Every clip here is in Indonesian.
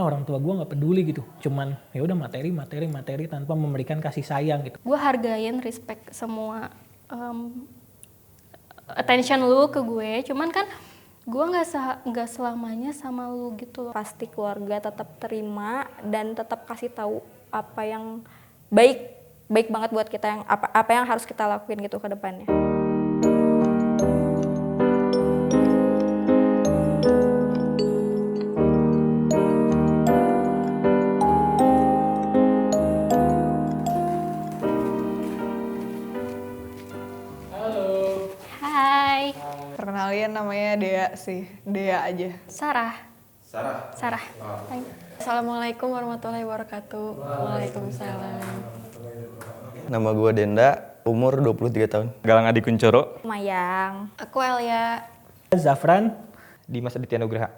orang tua gue nggak peduli gitu, cuman ya udah materi tanpa memberikan kasih sayang gitu. Gue hargain, respect semua attention lu ke gue, cuman kan gue nggak selamanya sama lu gitu loh. Pasti keluarga tetap terima dan tetap kasih tahu apa yang baik banget buat kita, yang apa yang harus kita lakuin gitu ke depannya. Hai. Perkenalin namanya Dea sih, Dea aja. Sarah. Hai. Assalamualaikum warahmatullahi wabarakatuh. Waalaikumsalam. Nama gue Denda, umur 23 tahun. Galang Adi Kuncoro. Mayang. Aku Elia. Zafran. Dimas Aditya Nugraha.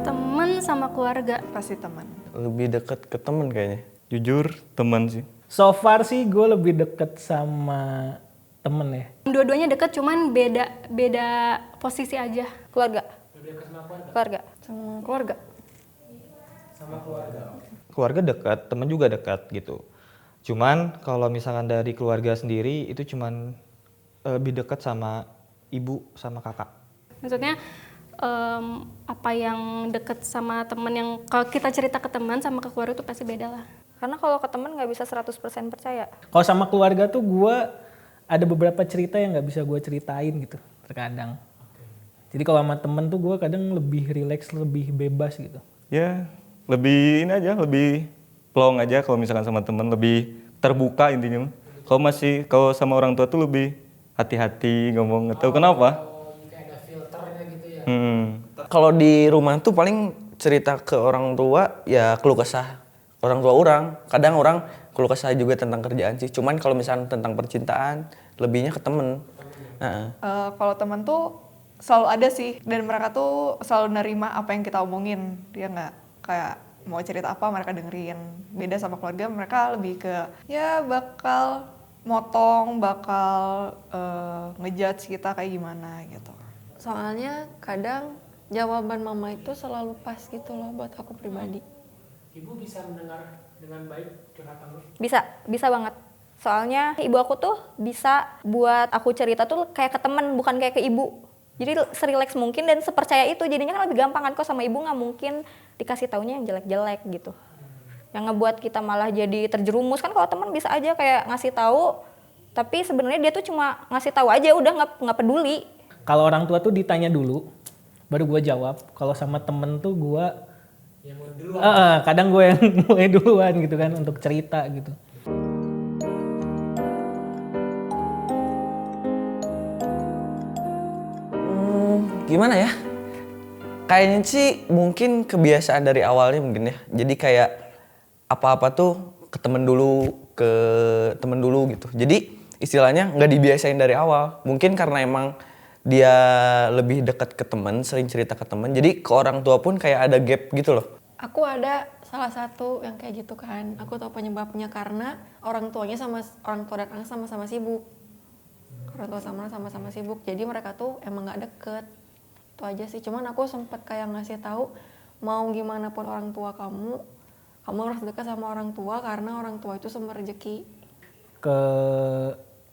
Temen sama keluarga. Pasti teman. Lebih dekat ke temen kayaknya. Jujur, teman sih. So far sih gue lebih deket sama temen ya. Dua-duanya deket, cuman beda posisi aja. Keluarga. Keluarga. Sama keluarga. Keluarga dekat, teman juga dekat gitu. Cuman kalau misalkan dari keluarga sendiri itu cuman lebih dekat sama ibu sama kakak. Maksudnya apa yang deket sama temen yang kalau kita cerita ke teman sama ke keluarga itu pasti beda lah. Karena kalau ke teman nggak bisa 100% percaya. Kalau sama keluarga tuh gue ada beberapa cerita yang nggak bisa gue ceritain gitu terkadang. Jadi kalau sama temen tuh gue kadang lebih rileks, lebih bebas gitu. Ya, lebih ini aja, lebih plong aja kalau misalkan sama teman, lebih terbuka intinya. Kalau sama orang tua tuh lebih hati-hati ngomong, nggak tahu kenapa. Kayak ada filternya gitu ya. Kalau di rumah tuh paling cerita ke orang tua ya keluh kesah orang tua orang. Kadang orang keluh kesah juga tentang kerjaan sih. Cuman kalau misalnya tentang percintaan lebihnya ke temen. Kalau teman tuh selalu ada sih, dan mereka tuh selalu nerima apa yang kita omongin. Dia nggak kayak mau cerita apa mereka dengerin. Beda sama keluarga, mereka lebih ke ya bakal motong, bakal ngejudge kita kayak gimana gitu. Soalnya kadang jawaban mama itu selalu pas gitu loh buat aku pribadi. Ibu bisa mendengar dengan baik curhatan lu? Bisa banget. Soalnya ibu aku tuh bisa buat aku cerita tuh kayak ke temen, bukan kayak ke ibu. Jadi serileks mungkin dan sepercaya itu, jadinya kan lebih gampang kan. Kok sama ibu nggak mungkin dikasih taunya yang jelek-jelek gitu. Yang ngebuat kita malah jadi terjerumus kan. Kalau teman bisa aja kayak ngasih tahu, tapi sebenarnya dia tuh cuma ngasih tahu aja, udah nggak peduli. Kalau orang tua tuh ditanya dulu, baru gue jawab. Kalau sama temen tuh gue yang duluan. Kadang gue yang mulai duluan gitu kan untuk cerita gitu. Gimana ya? Kayaknya sih mungkin kebiasaan dari awalnya mungkin ya. Jadi kayak apa-apa tuh ke temen dulu gitu. Jadi istilahnya nggak dibiasain dari awal. Mungkin karena emang dia lebih dekat ke temen, sering cerita ke temen. Jadi ke orang tua pun kayak ada gap gitu loh. Aku ada salah satu yang kayak gitu kan. Aku tahu penyebabnya karena orang tuanya orang tua dan anak sama-sama sibuk. Orang tua sama-sama sibuk. Jadi mereka tuh emang nggak deket. Itu aja sih. Cuman aku sempet kayak ngasih tahu mau gimana pun orang tua kamu harus dekat sama orang tua karena orang tua itu sumber rezeki. Ke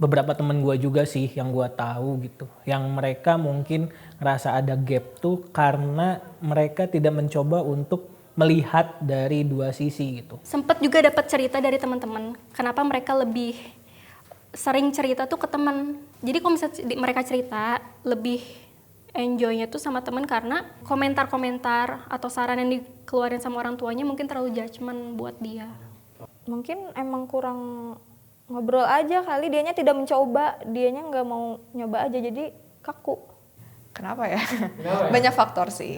beberapa temen gue juga sih yang gue tahu gitu, yang mereka mungkin ngerasa ada gap tuh karena mereka tidak mencoba untuk melihat dari dua sisi gitu. Sempet juga dapat cerita dari teman-teman kenapa mereka lebih sering cerita tuh ke teman. Jadi kalau misalnya mereka cerita lebih enjoy-nya tuh sama teman karena komentar-komentar atau saran yang dikeluarin sama orang tuanya mungkin terlalu judgement buat dia. Mungkin emang kurang ngobrol aja kali, dianya tidak mencoba, dianya nggak mau nyoba aja, jadi kaku. Kenapa ya? Banyak faktor sih.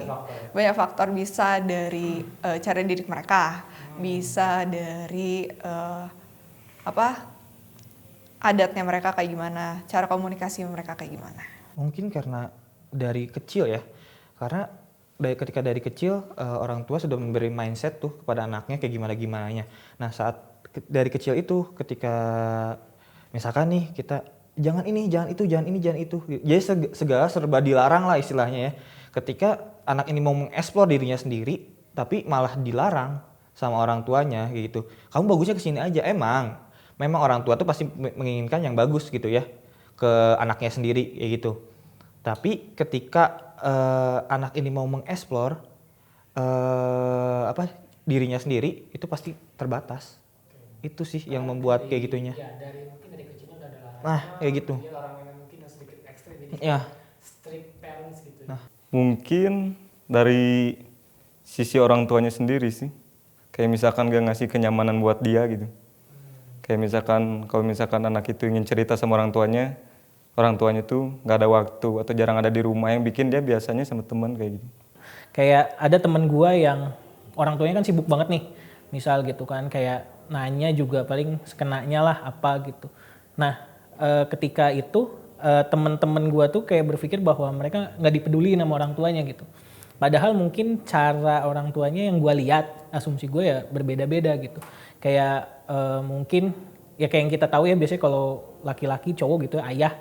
Banyak faktor, bisa dari cara didik mereka, bisa dari adatnya mereka kayak gimana, cara komunikasi mereka kayak gimana. Mungkin karena dari kecil ya. Karena ketika dari kecil orang tua sudah memberi mindset tuh kepada anaknya kayak gimana-gimananya. Nah, saat dari kecil itu ketika misalkan nih kita jangan ini, jangan itu, jangan ini, jangan itu. Jadi segala serba dilarang lah istilahnya ya. Ketika anak ini mau mengeksplor dirinya sendiri, tapi malah dilarang sama orang tuanya gitu. Kamu bagusnya kesini aja. Memang orang tua tuh pasti menginginkan yang bagus gitu ya ke anaknya sendiri kayak gitu. Tapi ketika anak ini mau mengeksplor dirinya sendiri, itu pasti terbatas. Itu sih yang membuat kayak gitunya. Ya, mungkin dari kecilnya udah ada larangan. Nah, kayak gitu. Dia orang yang mungkin sedikit ekstrim, jadi Ya. strict parents gitu. Nah. Mungkin dari sisi orang tuanya sendiri sih. Kayak misalkan gak ngasih kenyamanan buat dia gitu. Kayak misalkan kalau misalkan anak itu ingin cerita sama orang tuanya tuh gak ada waktu atau jarang ada di rumah, yang bikin dia biasanya sama teman kayak gitu. Kayak ada temen gua yang orang tuanya kan sibuk banget nih, misal gitu kan, kayak nanya juga paling sekenanya lah apa gitu. Nah ketika itu temen-temen gua tuh kayak berpikir bahwa mereka nggak dipeduli sama orang tuanya gitu. Padahal mungkin cara orang tuanya yang gua lihat, asumsi gue ya berbeda-beda gitu. Kayak mungkin ya kayak yang kita tahu ya, biasanya kalau laki-laki cowok gitu ayah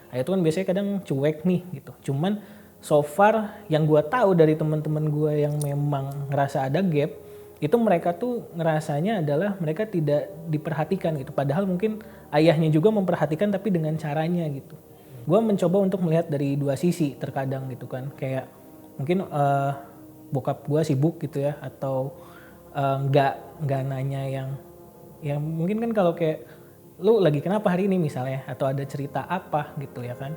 itu kan biasanya kadang cuek nih gitu. Cuman so far yang gue tahu dari teman-teman gue yang memang ngerasa ada gap, itu mereka tuh ngerasanya adalah mereka tidak diperhatikan gitu. Padahal mungkin ayahnya juga memperhatikan tapi dengan caranya gitu. Gue mencoba untuk melihat dari dua sisi terkadang gitu kan. Kayak mungkin bokap gue sibuk gitu ya, atau nggak nanya yang mungkin kan kalau kayak lu lagi kenapa hari ini misalnya, atau ada cerita apa gitu ya kan.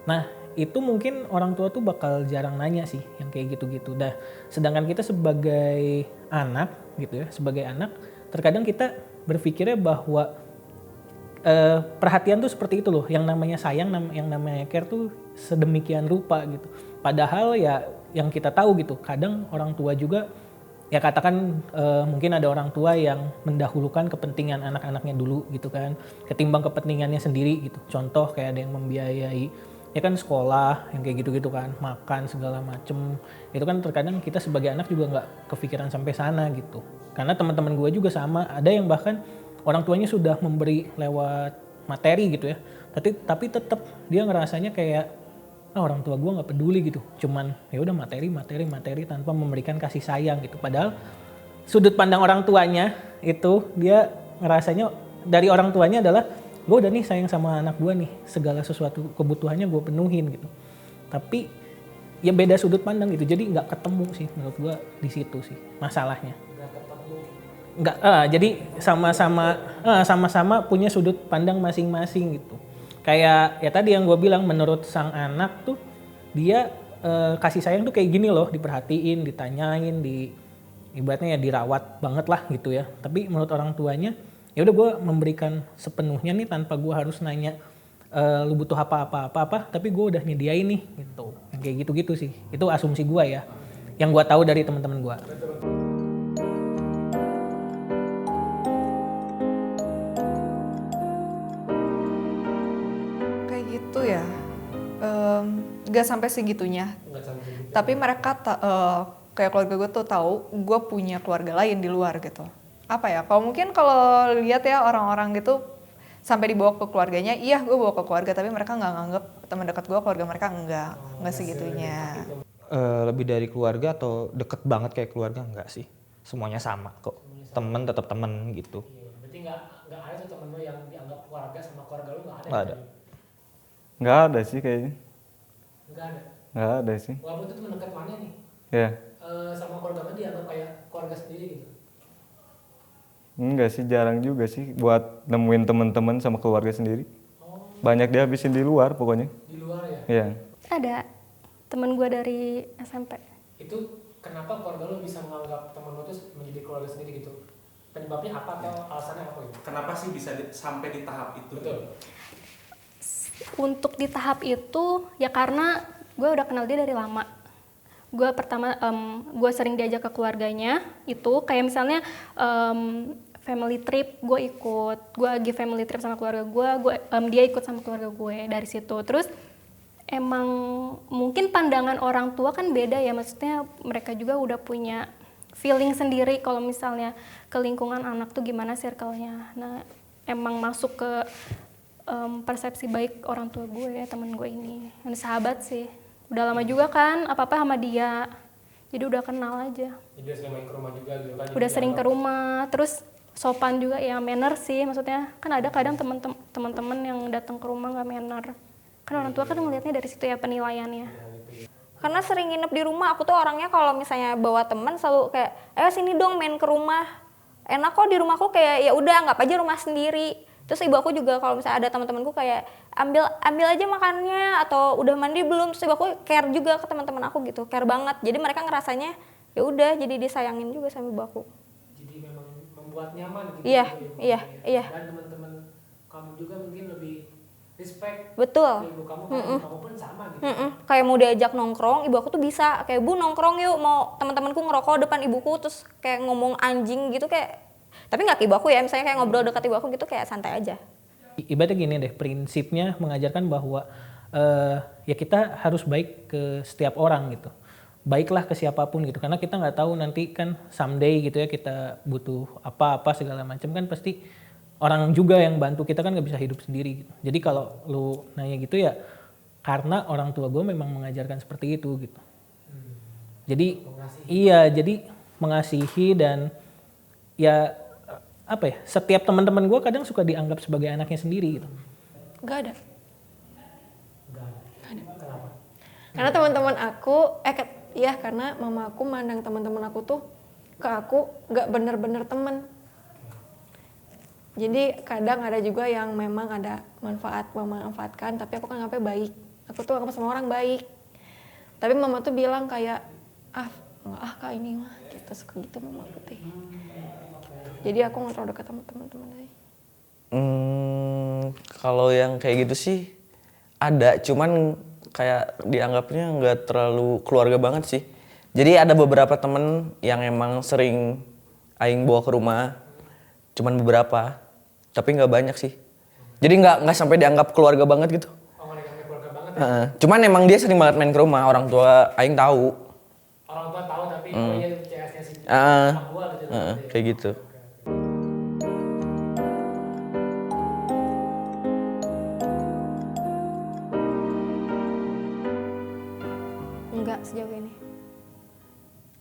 Nah itu mungkin orang tua tuh bakal jarang nanya sih yang kayak gitu-gitu. Sedangkan kita sebagai anak gitu ya, sebagai anak terkadang kita berpikirnya bahwa perhatian tuh seperti itu loh, yang namanya sayang, yang namanya care tuh sedemikian rupa gitu. Padahal ya yang kita tahu gitu, kadang orang tua juga ya katakan mungkin ada orang tua yang mendahulukan kepentingan anak-anaknya dulu gitu kan, ketimbang kepentingannya sendiri gitu. Contoh kayak ada yang membiayai ya kan sekolah yang kayak gitu-gitu kan, makan segala macem, itu kan terkadang kita sebagai anak juga nggak kepikiran sampai sana gitu. Karena teman-teman gue juga sama, ada yang bahkan orang tuanya sudah memberi lewat materi gitu ya, tapi tetap dia ngerasanya kayak orang tua gue nggak peduli gitu, cuman ya udah materi tanpa memberikan kasih sayang gitu. Padahal sudut pandang orang tuanya itu dia ngerasanya dari orang tuanya adalah gue udah nih sayang sama anak gue nih, segala sesuatu kebutuhannya gue penuhin gitu. Tapi ya beda sudut pandang gitu, jadi nggak ketemu sih menurut gue di situ sih masalahnya. Nggak, jadi sama-sama punya sudut pandang masing-masing gitu. Kayak ya tadi yang gue bilang, menurut sang anak tuh dia kasih sayang tuh kayak gini loh, diperhatiin, ditanyain, ibaratnya ya dirawat banget lah gitu ya. Tapi menurut orang tuanya ya udah gue memberikan sepenuhnya nih tanpa gue harus nanya lu butuh apa, tapi gue udah nyediain nih gitu. Yang kayak gitu-gitu sih. Itu asumsi gue ya, yang gue tahu dari teman-teman gue. Kayak gitu ya. Gak sampai segitunya. Tapi mereka kayak keluarga gue tuh tahu gue punya keluarga lain di luar gitu. Apa ya, kalau lihat ya orang-orang gitu sampai dibawa ke keluarganya, iya gue bawa ke keluarga, tapi mereka nggak nganggep teman dekat gue keluarga mereka, nggak segitunya. Lebih dari keluarga atau deket banget kayak keluarga, enggak sih, semuanya sama kok. Temen tetap temen gitu. Berarti nggak ada tuh temen lo yang dianggap keluarga sama keluarga lo nggak ada? Nggak ada. Nggak ada sih kayaknya. Nggak ada sih. Walaupun itu temen dekat mana nih? Ya. Sama keluarga mana dianggap kayak keluarga sendiri gitu? Enggak sih, jarang juga sih buat nemuin teman-teman sama keluarga sendiri. Banyak dihabisin di luar pokoknya. Di luar ya? Iya. Ada temen gue dari SMP. Itu kenapa keluarga lo bisa menganggap temen lo tuh menjadi keluarga sendiri gitu? Penyebabnya apa atau alasannya apa gitu? Kenapa sih bisa sampai di tahap itu? Betul. Untuk di tahap itu ya karena gue udah kenal dia dari lama. Gue pertama gue sering diajak ke keluarganya itu kayak misalnya family trip gue lagi family trip sama keluarga gue dia ikut sama keluarga gue dari situ. Terus emang mungkin pandangan orang tua kan beda ya, maksudnya mereka juga udah punya feeling sendiri kalau misalnya ke lingkungan anak tuh gimana circle-nya. Nah emang masuk ke persepsi baik orang tua gue, temen gue ini. Yang sahabat sih. Udah lama juga kan, apa-apa sama dia. Jadi udah kenal aja. Jadi udah sering main ke rumah juga gitu kan? Udah sering ke rumah, terus sopan juga ya, manner sih. Maksudnya kan ada kadang teman-teman yang datang ke rumah nggak manner. Kan orang tua kan ngelihatnya dari situ ya penilaiannya. Karena sering nginep di rumah, aku tuh orangnya kalau misalnya bawa teman selalu kayak, ayo sini dong main ke rumah. Enak kok di rumahku, kayak ya udah anggap aja rumah sendiri. Terus ibu aku juga kalau misalnya ada teman-temanku kayak ambil aja makannya atau udah mandi belum, terus ibu aku care juga ke teman-teman aku gitu, care banget. Jadi mereka ngerasanya ya udah jadi disayangin juga sama ibu aku. Jadi memang membuat nyaman gitu. Iya, ya, iya. Dan teman-teman kamu juga mungkin lebih respect. Betul. Ke ibu kamu, karena kamu pun sama gitu. Kayak mau diajak nongkrong, ibu aku tuh bisa kayak, bu nongkrong yuk, mau teman-temanku ngerokok depan ibuku, terus kayak ngomong anjing gitu, kayak tapi nggak ke ibu aku ya, misalnya kayak ngobrol dekat ibu aku gitu kayak santai aja. Ibaratnya gini deh, prinsipnya mengajarkan bahwa ya kita harus baik ke setiap orang gitu. Baiklah ke siapapun gitu, karena kita nggak tahu nanti kan someday gitu ya kita butuh apa-apa segala macam, kan pasti orang juga yang bantu kita, kan nggak bisa hidup sendiri gitu. Jadi kalau lu nanya gitu ya karena orang tua gue memang mengajarkan seperti itu gitu. Jadi iya, jadi mengasihi dan ya apa ya, setiap teman-teman gue kadang suka dianggap sebagai anaknya sendiri gitu. Gak ada. Karena teman-teman aku, karena mama aku mandang teman-teman aku tuh ke aku gak bener-bener temen. Jadi kadang ada juga yang memang ada memanfaatkan, tapi aku kan anggapnya baik. Aku tuh anggap semua orang baik. Tapi mama tuh bilang kayak, kak ini mah, kita suka gitu mama aku teh. Jadi aku nggak terlalu dekat sama teman-teman sih. Kalau yang kayak gitu sih ada, cuman kayak dianggapnya nggak terlalu keluarga banget sih. Jadi ada beberapa temen yang emang sering aing bawa ke rumah, cuman beberapa, tapi nggak banyak sih. Jadi nggak sampai dianggap keluarga banget gitu. Oh, nggak dianggap keluarga banget ya? Cuman emang dia sering banget main ke rumah, orang tua aing tahu. Orang tua tahu tapi dia CS-nya sih sama gua gitu. Kayak gitu. Enggak sejauh ini.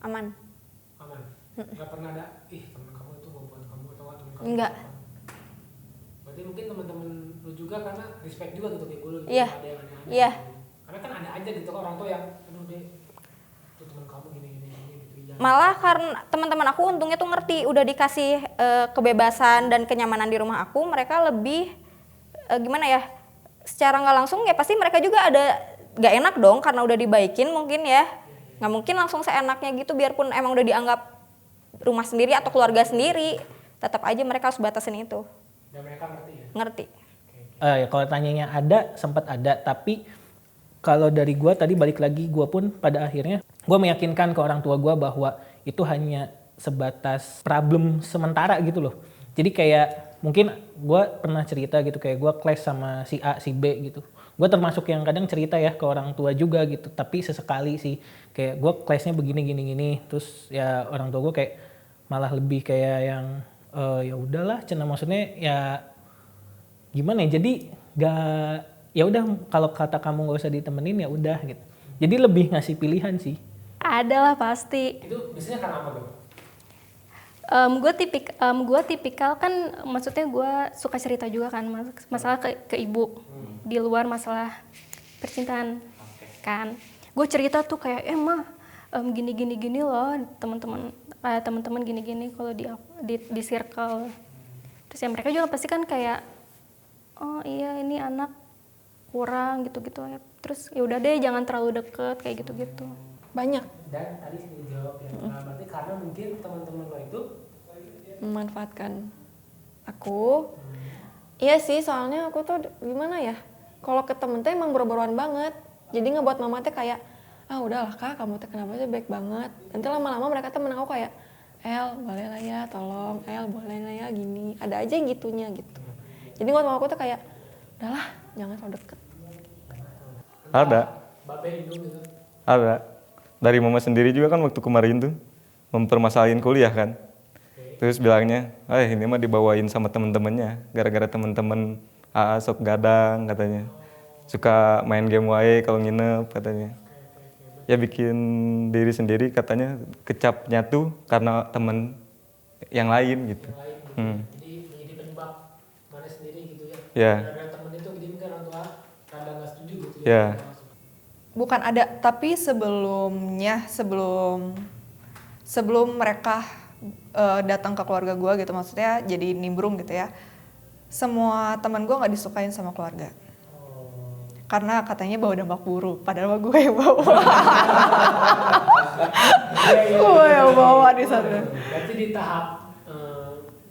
Aman. Nggak pernah ada, teman kamu itu mau buat kamu atau teman kamu. Enggak. Berarti mungkin teman-teman lu juga karena respect juga gitu kayak gue gitu. Iya. Ada yang aneh-aneh. Iya. Karena kan ada aja gitu orang tua yang aduh deh itu teman kamu gini gitu. Malah karena teman-teman aku untungnya tuh ngerti, udah dikasih kebebasan dan kenyamanan di rumah aku, mereka lebih gimana ya, secara nggak langsung ya pasti mereka juga ada nggak enak dong karena udah dibaikin mungkin ya, nggak mungkin langsung seenaknya gitu, biarpun emang udah dianggap rumah sendiri atau keluarga sendiri, tetap aja mereka harus batasin itu. Dan mereka ngerti ya? Ngerti. Ya, kalau tanyanya ada, sempat ada, tapi kalau dari gue tadi balik lagi, gue pun pada akhirnya gue meyakinkan ke orang tua gue bahwa itu hanya sebatas problem sementara gitu loh. Jadi kayak mungkin gue pernah cerita gitu, kayak gue clash sama si A, si B gitu. Gue termasuk yang kadang cerita ya ke orang tua juga gitu, tapi sesekali sih kayak gue clashnya begini gini. Terus ya orang tua gue kayak malah lebih kayak yang ya udahlah, cina maksudnya ya gimana ya, jadi gak, ya udah kalau kata kamu nggak usah ditemenin ya udah gitu. Jadi lebih ngasih pilihan sih. Ada lah pasti. Itu biasanya karena apa tuh? Gue tipikal kan, maksudnya gue suka cerita juga kan masalah ke ibu di luar masalah percintaan kan. Gue cerita tuh kayak mah gini loh teman-teman gini kalau di circle. Terus ya mereka juga pasti kan kayak oh iya ini anak kurang gitu-gitu ya. Terus ya udah deh jangan terlalu deket kayak gitu-gitu. Banyak. Dan tadi saya jawab ya, berarti karena mungkin teman-teman lo itu memanfaatkan aku. Iya sih, soalnya aku tuh gimana ya, kalau ke temen tuh emang boro-boroan banget. Jadi ngebuat mama tuh kayak, udahlah kak, kamu tuh kenapa sih baik banget. Nanti lama-lama mereka temen aku kayak, El boleh lah ya tolong, El boleh lah ya gini. Ada aja yang gitunya gitu. Jadi ngebuat mama aku tuh kayak, udahlah jangan terlalu deket. Ada. Babe Indo gitu. Ada. Dari mama sendiri juga kan waktu kemarin tuh mempermasalahin kuliah kan. Terus bilangnya, ini mah dibawain sama temen-temennya. Gara-gara temen-temen sok gadang katanya. Suka main game wae kalau nginep katanya. Ya bikin diri sendiri katanya kecapnya tuh karena temen yang lain gitu. Jadi menjadi penyebab mana sendiri gitu ya. Ya. Karena temen itu jadi mungkin orang tua rada nggak setuju gitu Ya. Bukan ada, tapi sebelum mereka datang ke keluarga gue gitu, maksudnya jadi nimbrung gitu ya. Semua teman gue nggak disukain sama keluarga. Karena katanya bawa dampak buruk, padahal gue yang bawa. Gue yang bawa di sana. Berarti di tahap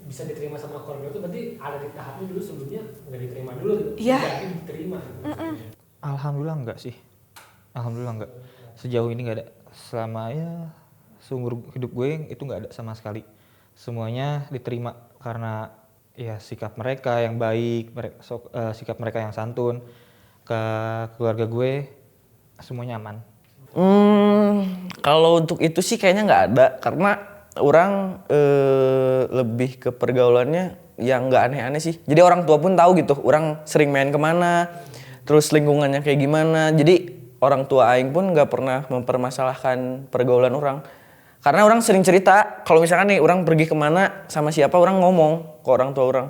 bisa diterima sama keluarga itu berarti ada di tahapnya dulu sebelumnya nggak diterima dulu gitu. Iya. Tapi diterima. Alhamdulillah enggak sih. Alhamdulillah enggak. Sejauh ini enggak ada. Selama ya seumur hidup gue itu enggak ada sama sekali. Semuanya diterima karena ya sikap mereka yang baik, sikap mereka yang santun. Ke keluarga gue semuanya aman. Kalau untuk itu sih kayaknya nggak ada karena orang lebih ke pergaulannya yang nggak aneh-aneh sih. Jadi orang tua pun tahu gitu, orang sering main kemana, terus lingkungannya kayak gimana. Jadi orang tua aing pun nggak pernah mempermasalahkan pergaulan orang. Karena orang sering cerita, kalau misalkan nih orang pergi kemana sama siapa orang ngomong ke orang tua orang.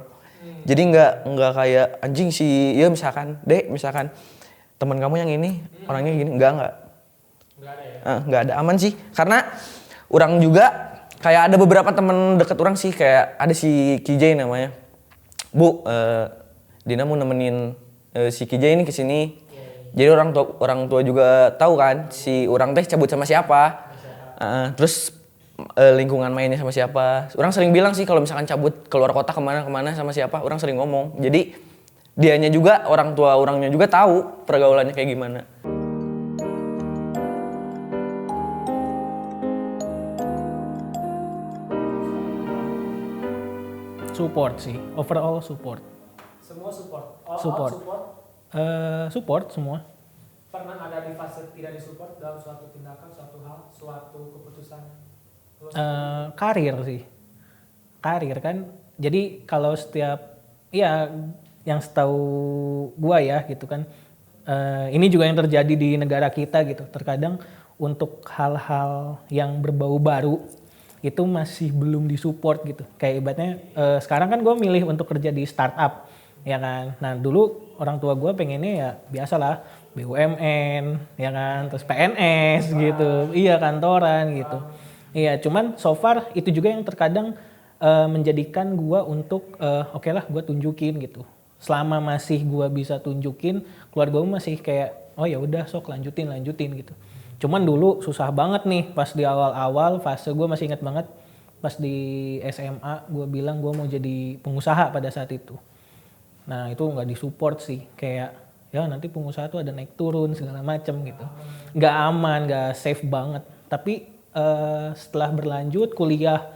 Jadi nggak kayak anjing sih, ya misalkan teman kamu yang ini orangnya gini, nggak ada ya? Nggak ada, aman sih. Karena orang juga kayak ada beberapa teman deket orang sih, kayak ada si KJ namanya. Bu, Dina mau nemenin si KJ ini kesini. Jadi orang tua juga tahu kan si orang teh cabut sama siapa. Terus lingkungan mainnya sama siapa. Orang sering bilang sih kalau misalkan cabut keluar kota kemana sama siapa, orang sering ngomong. Jadi dianya juga, orang tua orangnya juga tahu pergaulannya kayak gimana. Support sih, overall support. Semua support. Support. Support. Support semua. Pernah ada di fase tidak disupport dalam suatu tindakan, suatu hal, suatu keputusan? Karir sih. Karir kan. Jadi kalau setiap ya yang setahu gua ya gitu kan. Ini juga yang terjadi di negara kita gitu. Terkadang untuk hal-hal yang berbau baru itu masih belum disupport gitu. Kayak ibaratnya sekarang kan gue milih untuk kerja di startup ya kan. Nah dulu orang tua gue pengennya ya biasalah BUMN ya kan, terus PNS gitu, iya kantoran gitu. Iya cuman so far itu juga yang terkadang menjadikan gue untuk oke lah gue tunjukin gitu. Selama masih gue bisa tunjukin, keluarga gue masih kayak oh ya udah sok lanjutin gitu. Cuman dulu susah banget nih pas di awal-awal fase gue masih ingat banget pas di SMA gue bilang gue mau jadi pengusaha pada saat itu. Nah itu nggak disupport sih, kayak ya nanti pengusaha tuh ada naik turun segala macem gitu. Nggak aman, nggak safe banget. Tapi setelah berlanjut kuliah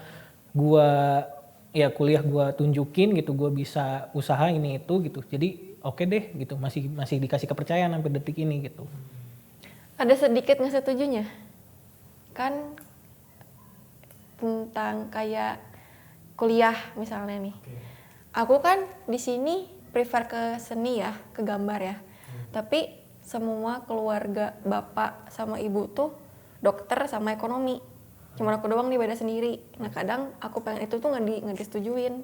gue tunjukin gitu, gue bisa usaha ini itu gitu. Jadi oke deh gitu, masih dikasih kepercayaan sampai detik ini gitu. Ada sedikit nggak setujunya? Kan tentang kayak kuliah misalnya nih. Aku kan di sini prefer ke seni ya, ke gambar ya. Tapi semua keluarga bapak sama ibu tuh dokter sama ekonomi. Cuma aku doang nih beda sendiri. Nah kadang aku pengen itu tuh nggak disetujuin.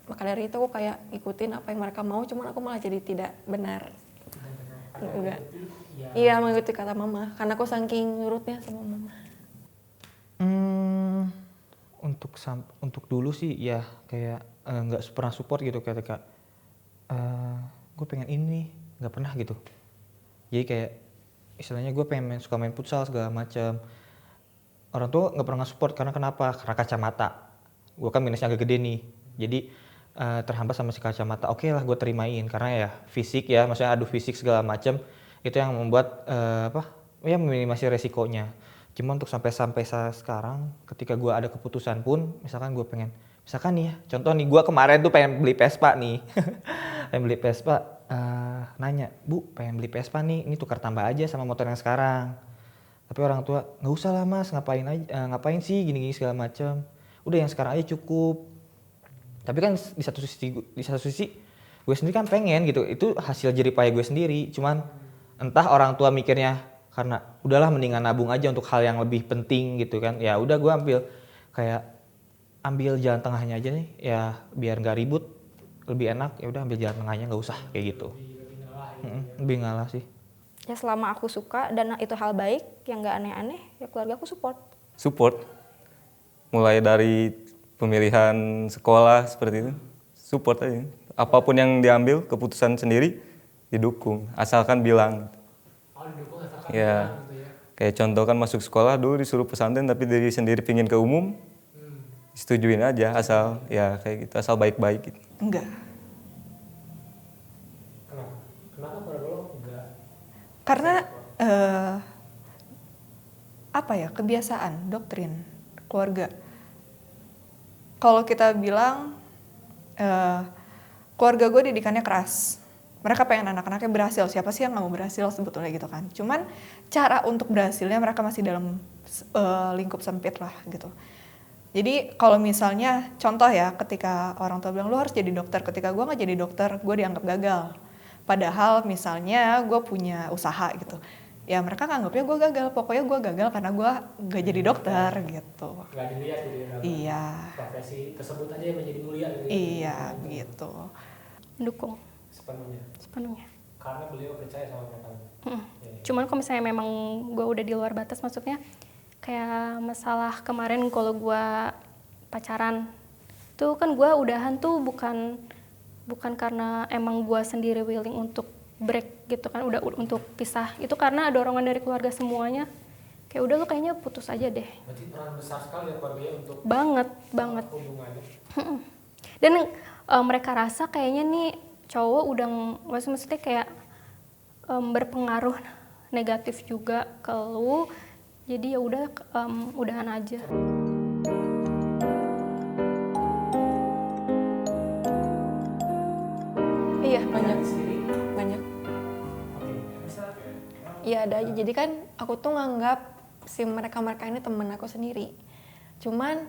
Maka dari itu aku kayak ikutin apa yang mereka mau, cuman aku malah jadi tidak benar. Enggak. Iya mengikuti kata mama, karena aku saking nurutnya sama mama. Untuk dulu sih ya kayak nggak pernah support gitu ketika gue pengen ini nggak pernah gitu. Jadi kayak istilahnya gue pengen suka main futsal segala macam. Orang tua nggak pernah support karena kenapa? Karena kacamata. Gue kan minusnya agak gede nih. Jadi terhambat sama si kacamata. Oke lah gue terimain karena ya fisik ya, maksudnya adu fisik segala macam itu yang membuat ya meminimasi resikonya. Cuma untuk sampai sekarang ketika gue ada keputusan pun misalkan gue pengen misalkan nih ya contoh nih gue kemarin tuh pengen beli Vespa nih nanya bu pengen beli Vespa nih ini tukar tambah aja sama motor yang sekarang tapi orang tua nggak usah lah mas ngapain sih gini segala macam udah yang sekarang aja cukup tapi kan di satu sisi gue sendiri kan pengen gitu, itu hasil jeripaya gue sendiri. Cuman entah orang tua mikirnya karena udahlah mendingan nabung aja untuk hal yang lebih penting gitu kan. Ya udah gue ambil jalan tengahnya aja nih, ya biar nggak ribut, lebih enak, ya udah ambil jalan tengahnya, nggak usah kayak gitu. Lebih ngalah sih. Ya selama aku suka dan itu hal baik yang nggak aneh-aneh, ya keluarga aku support. Support, mulai dari pemilihan sekolah seperti itu, support aja. Apapun yang diambil, keputusan sendiri didukung, asalkan bilang. Oh, didukung asalkan Ya, bilang gitu ya. kayak contoh kan masuk sekolah dulu disuruh pesantren tapi diri sendiri pingin ke umum, setujuin aja asal ya kayak gitu, asal baik-baik gitu. Enggak. Kenapa keluarga lo enggak? Karena apa ya, kebiasaan, doktrin keluarga. Kalau kita bilang keluarga gue didikannya keras, mereka pengen anak-anaknya berhasil. Siapa sih yang nggak mau berhasil sebetulnya gitu kan? Cuman cara untuk berhasilnya mereka masih dalam lingkup sempit lah gitu. Jadi kalau misalnya contoh ya, ketika orang tua bilang lu harus jadi dokter, ketika gue nggak jadi dokter gue dianggap gagal. Padahal misalnya gue punya usaha gitu, ya mereka nganggapnya gue gagal. Pokoknya gue gagal karena gue nggak jadi dokter gitu. Nggak dilihat gitu ya. Iya. Profesi tersebut aja yang menjadi mulia gitu. Iya gitu. Mendukung Sepenuhnya. sepenuhnya. Karena beliau percaya sama mereka. Cuman kalau misalnya memang gue udah di luar batas, maksudnya kayak masalah kemarin kalau gue pacaran tuh kan gue udahan tuh bukan karena emang gue sendiri willing untuk break gitu kan, udah untuk pisah, itu karena ada dorongan dari keluarga semuanya, kayak udah lo kayaknya putus aja deh. Berarti peran besar sekali ya keluarganya untuk banget hubungannya. Dan mereka rasa kayaknya nih cowok udah maksudnya kayak berpengaruh negatif juga ke lu, jadi ya udah udahan aja. Iya, banyak. Iya ada aja, jadi kan aku tuh nganggap si mereka-mereka ini temen aku sendiri. Cuman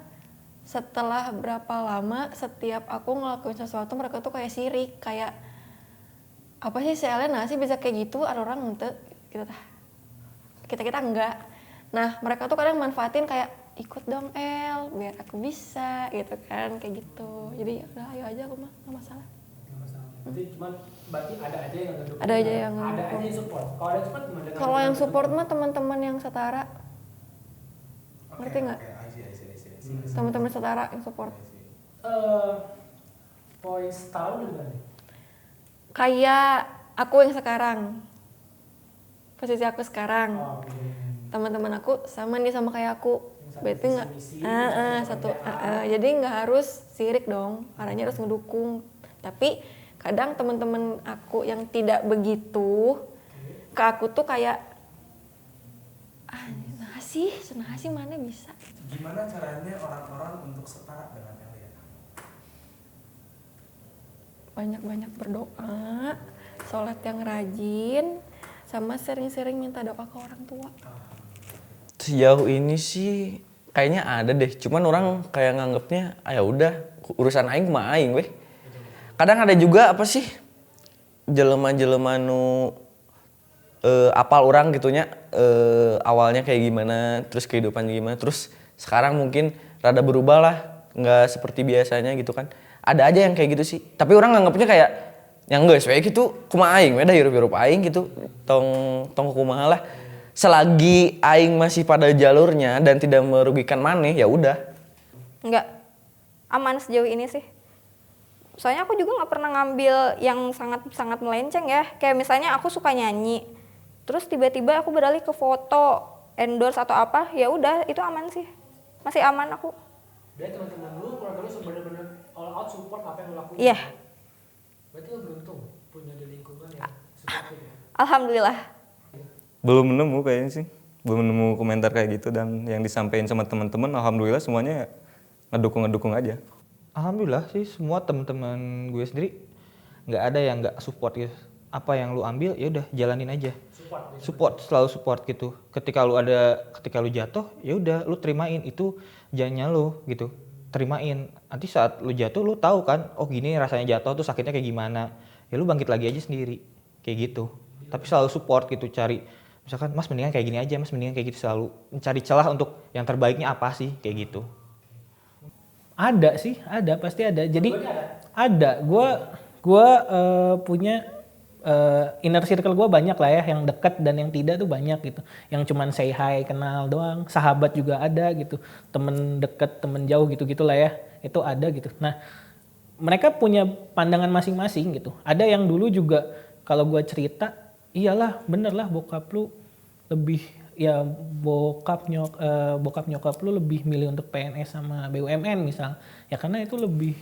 setelah berapa lama, setiap aku ngelakuin sesuatu mereka tuh kayak sirik, kayak apa sih si Elena sih bisa kayak gitu, ada orang ente gitu tah. Kita enggak. Nah mereka tuh kadang manfaatin kayak ikut dong El, biar aku bisa gitu kan, kayak gitu. Jadi ya udah ayo aja aku mah, nggak masalah. Berarti ada aja yang ngedukung. Ada aja yang Ada aja ngedukung. yang support. Kalau ada support gimana? Kalau yang support mah teman-teman yang setara, ngerti nggak? Teman-teman setara yang support. Poin setahun gimana nih? Kayak aku yang sekarang, posisi aku sekarang, teman-teman aku sama nih sama kayak aku, berarti nggak? Jadi nggak harus sirik dong, arahnya harus ngedukung. Tapi kadang teman-teman aku yang tidak begitu ke aku tuh kayak senang sih mana bisa. Gimana caranya orang-orang untuk setara dengan kalian? Banyak-banyak berdoa, sholat yang rajin, sama sering-sering minta doa ke orang tua. Sejauh ini sih kayaknya ada deh, cuman orang kayak nganggapnya ya udah urusan aing mah aing weh. Kadang ada juga apa sih jelema-jelema nu apal orang gitunya, awalnya kayak gimana, terus kehidupan gimana, terus sekarang mungkin rada berubah lah, nggak seperti biasanya gitu kan. Ada aja yang kayak gitu sih, tapi orang nganggapnya kayak yang geus we gitu kumaha aing we da hirup-hirup aing gitu, tong kumaha lah. Selagi aing masih pada jalurnya dan tidak merugikan maneh ya udah. Enggak, aman sejauh ini sih. Soalnya aku juga nggak pernah ngambil yang sangat melenceng ya. Kayak misalnya aku suka nyanyi, terus tiba-tiba aku beralih ke foto, endorse atau apa, ya udah itu aman sih, masih aman aku. Dia teman-teman lu, keluarga lu bener-bener all out support apa yang lu lakuin. Iya. Berarti lu beruntung punya di lingkungan yang supportive ya. Alhamdulillah. Belum nemu kayaknya sih, belum nemu komentar kayak gitu, dan yang disampaikan sama teman-teman alhamdulillah semuanya ngedukung aja. Alhamdulillah sih semua teman-teman gue sendiri nggak ada yang nggak support gitu. Apa yang lu ambil ya udah jalanin aja. Support, selalu support gitu. Ketika lu jatuh ya udah lu terimain itu jalannya lu gitu. terimain. Nanti saat lu jatuh lu tahu kan, oh gini rasanya jatuh tuh sakitnya kayak gimana. Ya lu bangkit lagi aja sendiri. Kayak gitu. Tapi selalu support gitu, cari misalkan Mas mendingan kayak gini aja, Mas mendingan kayak gitu, selalu mencari celah untuk yang terbaiknya apa sih kayak gitu. Ada sih, ada pasti ada. Jadi ada. Gua punya inner circle gue banyak lah ya, yang dekat dan yang tidak tuh banyak gitu. Yang cuman say hi, kenal doang. Sahabat juga ada gitu. Temen deket, temen jauh gitu-gitu lah ya. Itu ada gitu. Nah, mereka punya pandangan masing-masing gitu. Ada yang dulu juga kalau gue cerita, iyalah bener lah bokap lu lebih, ya bokap nyokap lu lebih milih untuk PNS sama BUMN misal. Ya karena itu lebih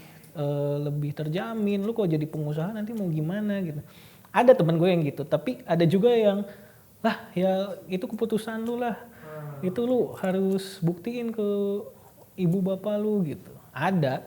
terjamin. Lu kok jadi pengusaha nanti mau gimana gitu. Ada temen gue yang gitu, tapi ada juga yang lah ya itu keputusan lu lah. Itu lu harus buktiin ke ibu bapak lu gitu. Ada.